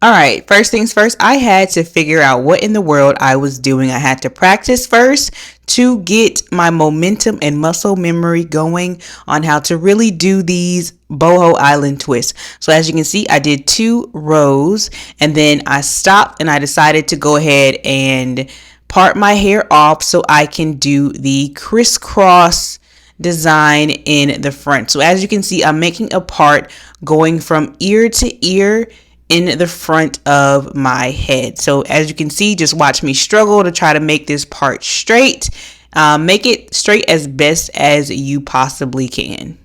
All right, first things first, I had to figure out what in the world I was doing. I had to practice first to get my momentum and muscle memory going on how to really do these boho island twists. So as you can see, I did 2 rows and then I stopped and I decided to go ahead and part my hair off so I can do the crisscross design in the front. So as you can see, I'm making a part going from ear to ear in the front of my head. So as you can see, just watch me struggle to try to make this part straight. Make it straight as best as you possibly can.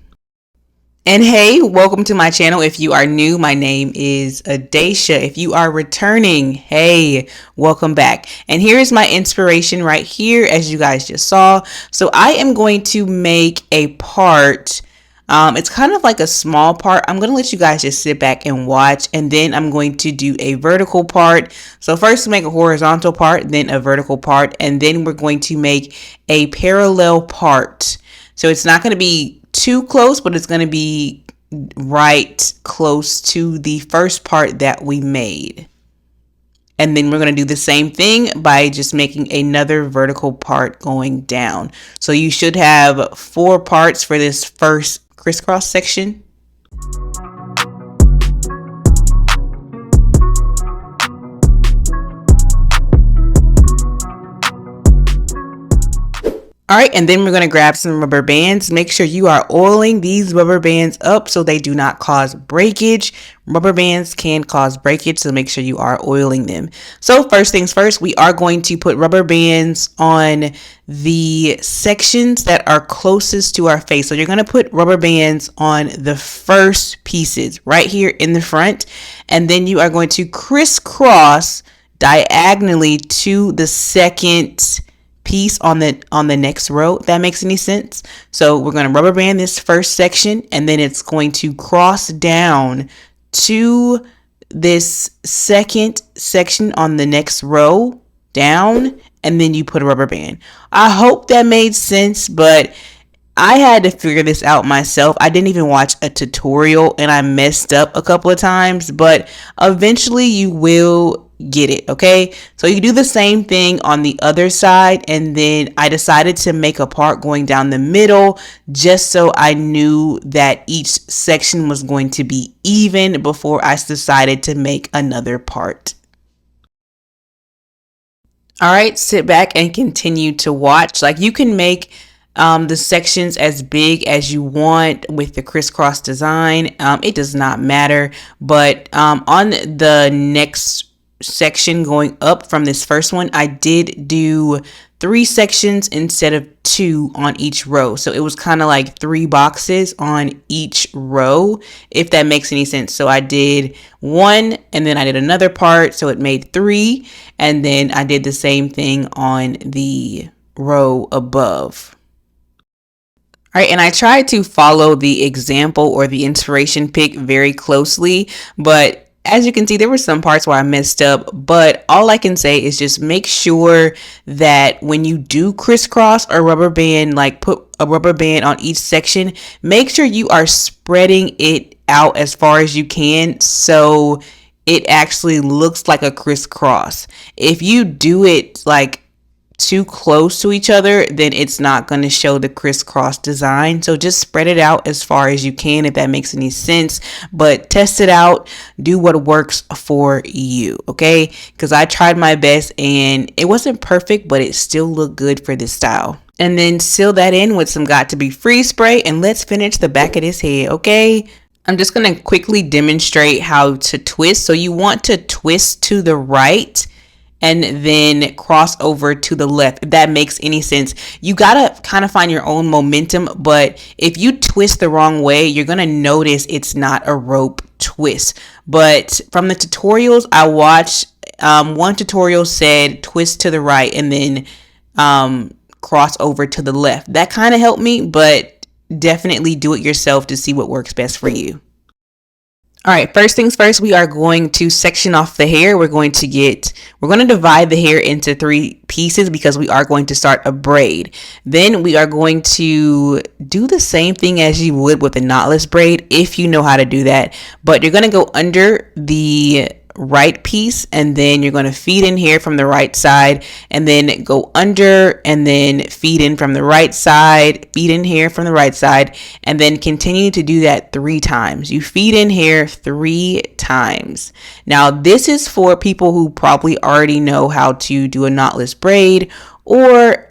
And hey, welcome to my channel. If you are new, my name is Adesha. If you are returning, hey, welcome back. And here is my inspiration right here, as you guys just saw. So I am going to make a part. It's kind of like a small part. I'm going to let you guys just sit back and watch, and then I'm going to do a vertical part. So first make a horizontal part, then a vertical part, and then we're going to make a parallel part. So it's not going to be too close, but it's going to be right close to the first part that we made. And then we're going to do the same thing by just making another vertical part going down. So you should have 4 parts for this first crisscross section. All right, and then we're going to grab some rubber bands. Make sure you are oiling these rubber bands up so they do not cause breakage. Rubber bands can cause breakage, so make sure you are oiling them. So first things first, we are going to put rubber bands on the sections that are closest to our face. So you're going to put rubber bands on the first pieces right here in the front, and then you are going to crisscross diagonally to the second piece on the next row, if that makes any sense. So we're going to rubber band this first section, and then it's going to cross down to this second section on the next row down, and then you put a rubber band. I hope that made sense, but I had to figure this out myself. I didn't even watch a tutorial and I messed up a couple of times, but eventually you will get it, okay? So you do the same thing on the other side, and then I decided to make a part going down the middle just so I knew that each section was going to be even before I decided to make another part. All right, sit back and continue to watch. Like, you can make the sections as big as you want with the crisscross design. It does not matter, but on the next section going up from this first one, I did do 3 sections instead of 2 on each row. So it was kind of like 3 boxes on each row, if that makes any sense. So I did 1 and then I did another part, so it made 3, and then I did the same thing on the row above. All right, and I tried to follow the example or the inspiration pic very closely, but as you can see, there were some parts where I messed up, but all I can say is just make sure that when you do crisscross or rubber band, like put a rubber band on each section, make sure you are spreading it out as far as you can so it actually looks like a crisscross. If you do it like too close to each other, then it's not going to show the crisscross design. So just spread it out as far as you can, if that makes any sense, but test it out, do what works for you, okay? Because I tried my best and it wasn't perfect, but it still looked good for this style. And then seal that in with some Got to Be Free spray, and let's finish the back of this head, okay? I'm just going to quickly demonstrate how to twist. So you want to twist to the right and then cross over to the left, if that makes any sense. You gotta kind of find your own momentum, but if you twist the wrong way, you're gonna notice it's not a rope twist. But from the tutorials I watched, one tutorial said twist to the right and then cross over to the left. That kind of helped me, but definitely do it yourself to see what works best for you. All right, first things first, we are going to section off the hair. We're going to divide the hair into 3 pieces because we are going to start a braid. Then we are going to do the same thing as you would with a knotless braid, if you know how to do that. But you're going to go under the right piece, and then you're going to feed in here from the right side, and then go under, and then feed in from the right side, feed in here from the right side, and then continue to do that 3 times. You feed in here 3 times. Now this is for people who probably already know how to do a knotless braid, or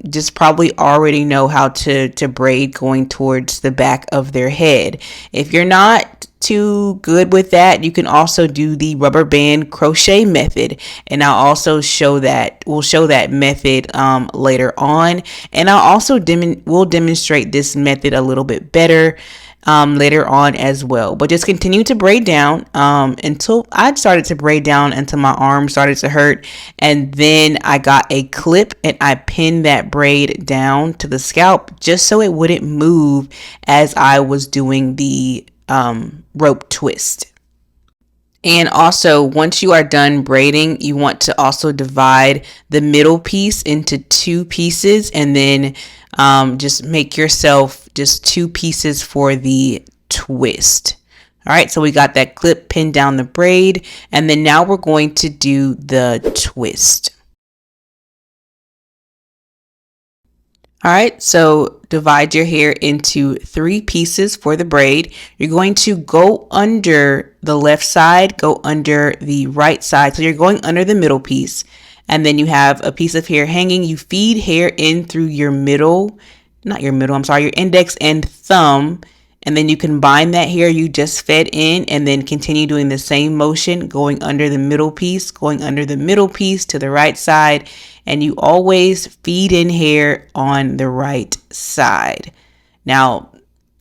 just probably already know how to braid going towards the back of their head. If you're not too good with that, you can also do the rubber band crochet method, and I'll also show that method later on, and I'll also will demonstrate this method a little bit better later on as well. But just continue to braid down until I started to braid down until my arm started to hurt, and then I got a clip and I pinned that braid down to the scalp just so it wouldn't move as I was doing the rope twist. And also, once you are done braiding, you want to also divide the middle piece into 2 pieces, and then just make yourself just 2 pieces for the twist. All right, so we got that clip pinned down the braid, and then now we're going to do the twist. All right, so divide your hair into 3 pieces for the braid. You're going to go under the left side, go under the right side. So you're going under the middle piece, and then you have a piece of hair hanging. You feed hair in through your your index and thumb, and then you combine that hair you just fed in, and then continue doing the same motion, going under the middle piece, going under the middle piece to the right side, and you always feed in hair on the right side. Now,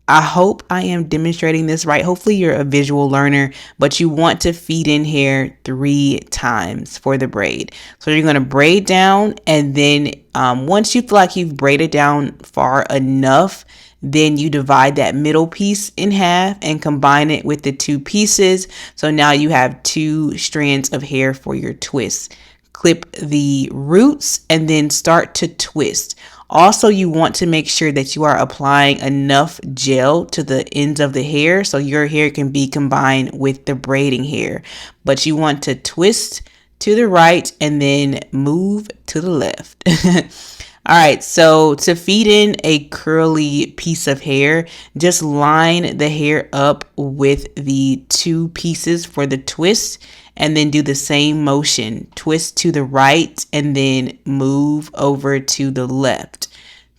I hope I am demonstrating this right. Hopefully you're a visual learner, but you want to feed in hair 3 times for the braid. So you're going to braid down, and then once you feel like you've braided down far enough, then you divide that middle piece in half and combine it with the 2 pieces. So now you have 2 strands of hair for your twist. Clip the roots and then start to twist. Also, you want to make sure that you are applying enough gel to the ends of the hair so your hair can be combined with the braiding hair. But you want to twist to the right and then move to the left. All right, so to feed in a curly piece of hair, just line the hair up with the 2 pieces for the twist, and then do the same motion. Twist to the right and then move over to the left.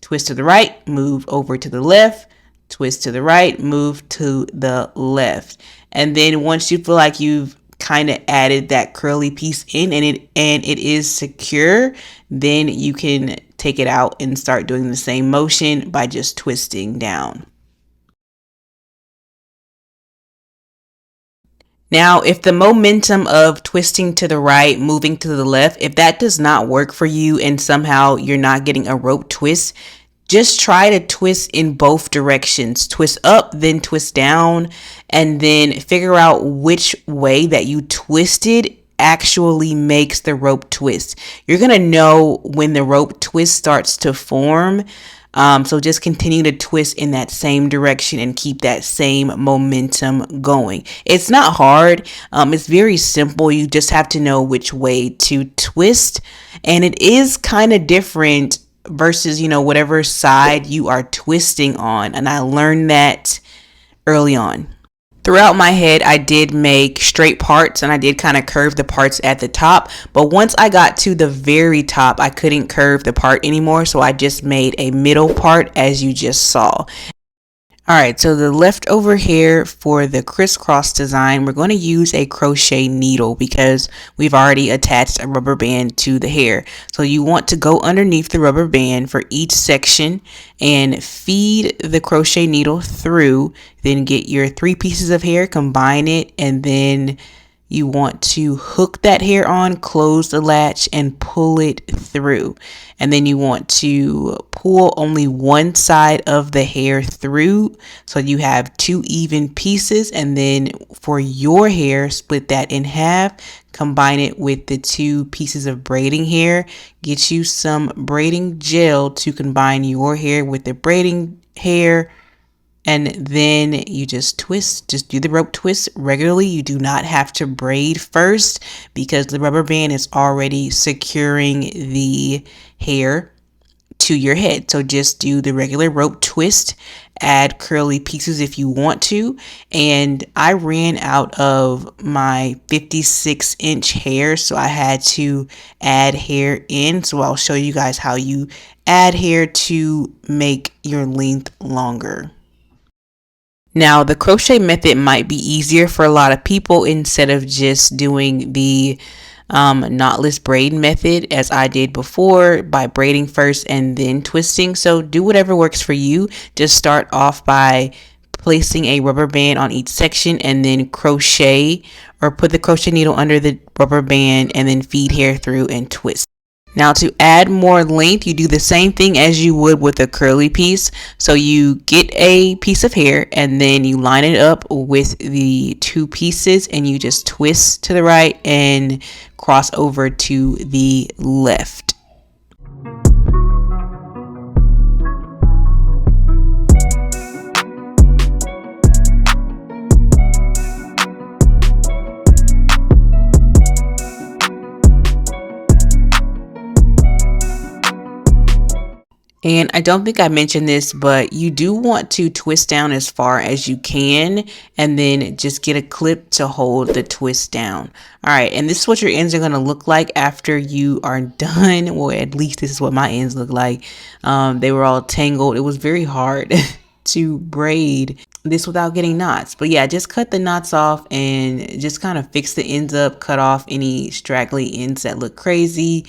Twist to the right, move over to the left. Twist to the right, move to the left. And then once you feel like you've kind of added that curly piece in and it is secure, then you can take it out and start doing the same motion by just twisting down. Now, if the momentum of twisting to the right, moving to the left, if that does not work for you and somehow you're not getting a rope twist, just try to twist in both directions. Twist up, then twist down, and then figure out which way that you twisted actually makes the rope twist. You're going to know when the rope twist starts to form. So just continue to twist in that same direction and keep that same momentum going. It's not hard. It's very simple. You just have to know which way to twist. And it is kind of different versus, whatever side you are twisting on. And I learned that early on. Throughout my head, I did make straight parts and I did kind of curve the parts at the top. But once I got to the very top, I couldn't curve the part anymore. So I just made a middle part as you just saw. All right, so the leftover hair for the crisscross design, we're going to use a crochet needle because we've already attached a rubber band to the hair. So you want to go underneath the rubber band for each section and feed the crochet needle through, then get your 3 pieces of hair, combine it, and then you want to hook that hair on, close the latch, and pull it through. And then you want to pull only one side of the hair through so you have 2 even pieces. And then for your hair, split that in half, combine it with the 2 pieces of braiding hair. Get you some braiding gel to combine your hair with the braiding hair. and then you just twist. Just do the rope twist regularly. You do not have to braid first because the rubber band is already securing the hair to your head. So just do the regular rope twist, add curly pieces if you want to. And I ran out of my 56-inch hair, so I had to add hair in. So I'll show you guys how you add hair to make your length longer. Now, the crochet method might be easier for a lot of people instead of just doing the knotless braid method as I did before by braiding first and then twisting. So do whatever works for you. Just start off by placing a rubber band on each section and then crochet or put the crochet needle under the rubber band and then feed hair through and twist. Now to add more length, you do the same thing as you would with a curly piece. So you get a piece of hair and then you line it up with the two pieces and you just twist to the right and cross over to the left. And I don't think I mentioned this, but you do want to twist down as far as you can and then just get a clip to hold the twist down. All right, and this is what your ends are going to look like after you are done. Well, at least this is what my ends look like. They were all tangled. It was very hard to braid this without getting knots. But yeah, just cut the knots off and just kind of fix the ends up, cut off any straggly ends that look crazy.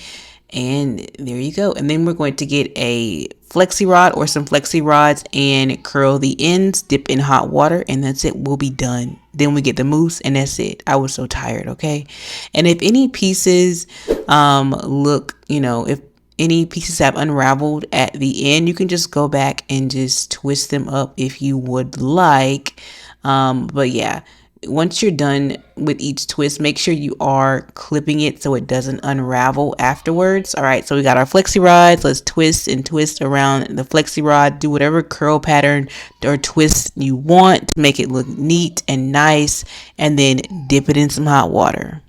And there you go. And then we're going to get a flexi rod or some flexi rods and curl the ends, dip in hot water, and that's it. We'll be done. Then we get the mousse and that's it. I was so tired, okay? And if any pieces if any pieces have unraveled at the end, you can just go back and just twist them up if you would like. But yeah, once you're done with each twist, make sure you are clipping it so it doesn't unravel afterwards. All right, so we got our flexi rods. Let's twist and twist around the flexi rod. Do whatever curl pattern or twist you want to make it look neat and nice, and then dip it in some hot water.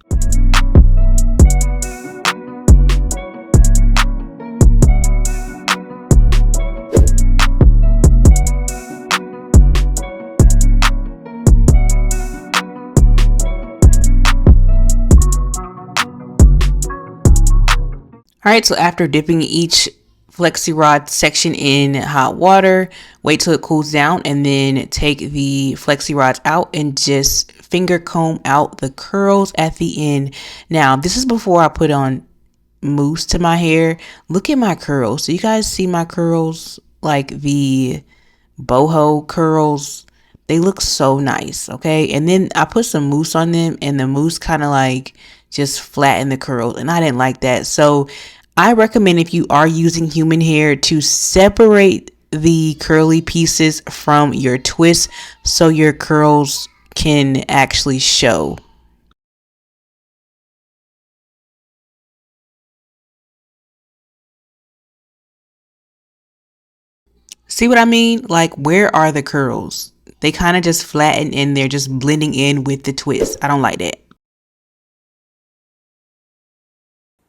All right, so after dipping each flexi rod section in hot water, wait till it cools down and then take the flexi rods out and just finger comb out the curls at the end. Now, this is before I put on mousse to my hair. Look at my curls. Do you guys see my curls? Like the boho curls. They look so nice, okay? And then I put some mousse on them and the mousse kind of like just flattened the curls and I didn't like that. So I recommend, if you are using human hair, to separate the curly pieces from your twist so your curls can actually show. See what I mean? Like, where are the curls? They kind of just flatten and they're just blending in with the twist. I don't like that.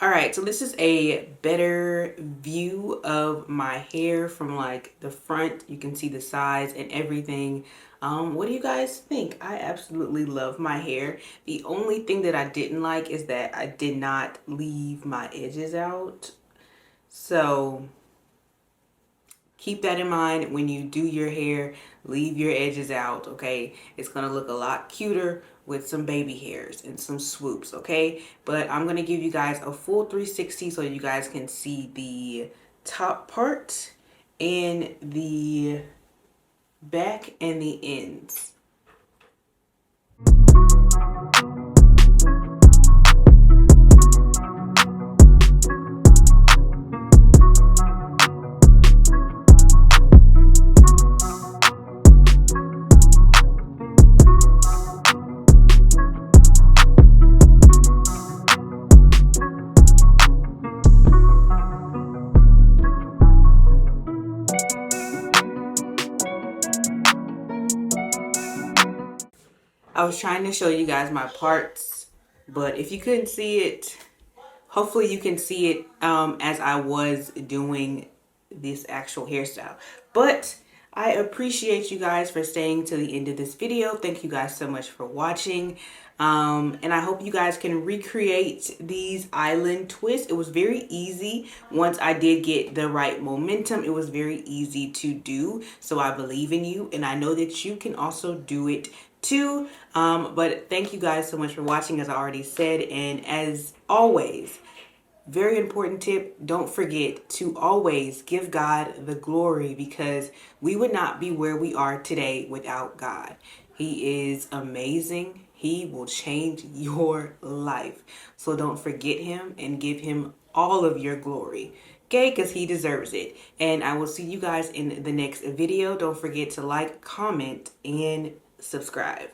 All right, so this is a better view of my hair from like the front. You can see the sides and everything. What do you guys think? I absolutely love my hair. The only thing that I didn't like is that I did not leave my edges out. So keep that in mind when you do your hair. Leave your edges out, okay? It's gonna look a lot cuter with some baby hairs and some swoops, okay? But I'm gonna give you guys a full 360 so you guys can see the top part and the back and the ends. I was trying to show you guys my parts, but if you couldn't see it, hopefully you can see it as I was doing this actual hairstyle. But I appreciate you guys for staying to the end of this video. Thank you guys so much for watching. And I hope you guys can recreate these island twists. It was very easy once I did get the right momentum. It was very easy to do. So I believe in you, and I know that you can also do it too. But thank you guys so much for watching, as I already said. And as always, very important tip, don't forget to always give God the glory, because we would not be where we are today without God. He is amazing. He will change your life. So don't forget him and give him all of your glory. Okay, because he deserves it. And I will see you guys in the next video. Don't forget to like, comment, and subscribe.